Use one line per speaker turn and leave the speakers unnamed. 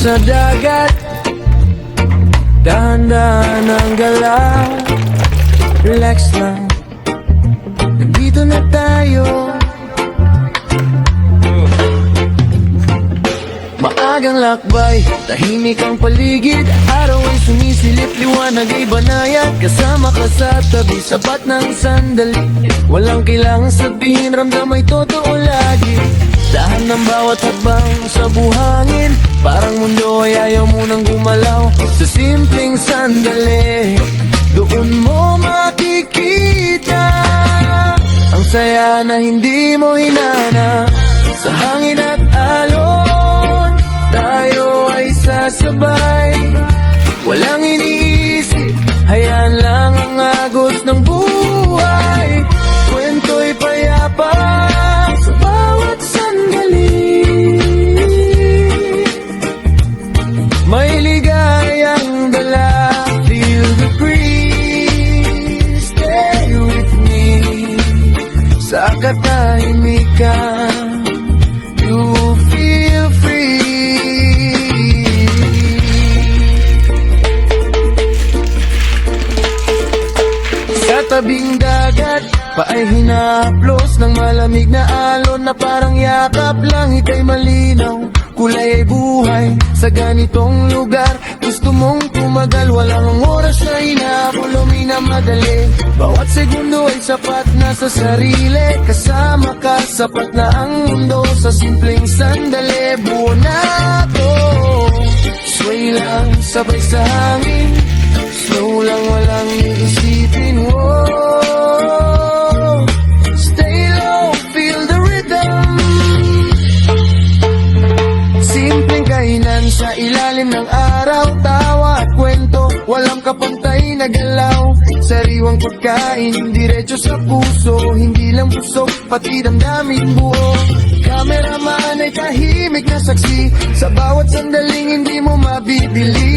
sa dagat, dahan-dahan ang galaw. Relax lang, nandito na tayo. Maagang lakbay, tahimik ang paligid. Araw ay sumisilip, liwanag ay banayad. Kasama ka sa tabi, sapat ng sandali. Walang kailangang sabihin, ramdam ay totoo lagi. Dahan ng bawat hakbang sa buhangin, parang mundo ay ayaw mo nang gumalaw. Sa simpleng sandali, doon mo makikita ang saya na hindi mo hinanap. Sa hangin at alon, tayo ay sasabay. Walang iniisip, hayaan lang ang agos ng buhay. Kwento'y payapa sa bawat sandali. May ligayang dala, feel the breeze. Stay with me sa katahimikan. You feel free. Sa tabing dagat, paay hinaplos ng malamig na alon na parang yakap. Langit ay malinaw, kulay ay buhay. Sa ganitong lugar, gusto mong tumagal. Walang oras na hinabol o minamadali. Bawat segundo ay sapat na sa sarili. Kasama ka, sapat na ang mundo. Sa simpleng sandali, buo na ako. Sway lang, sabay sa hangin. Slow lang, walang iisipin. Whoa. Stay low, feel the rhythm. Simpleng kainan sa ilalim ng araw. Tawa at kwento, walang kapantay na galaw. Sariwang pagkain, diretso sa puso. Hindi lang busog, pati damdamin buo. Kameraman ay tahimik na saksi. Sa bawat sandaling hindi mo mabibili.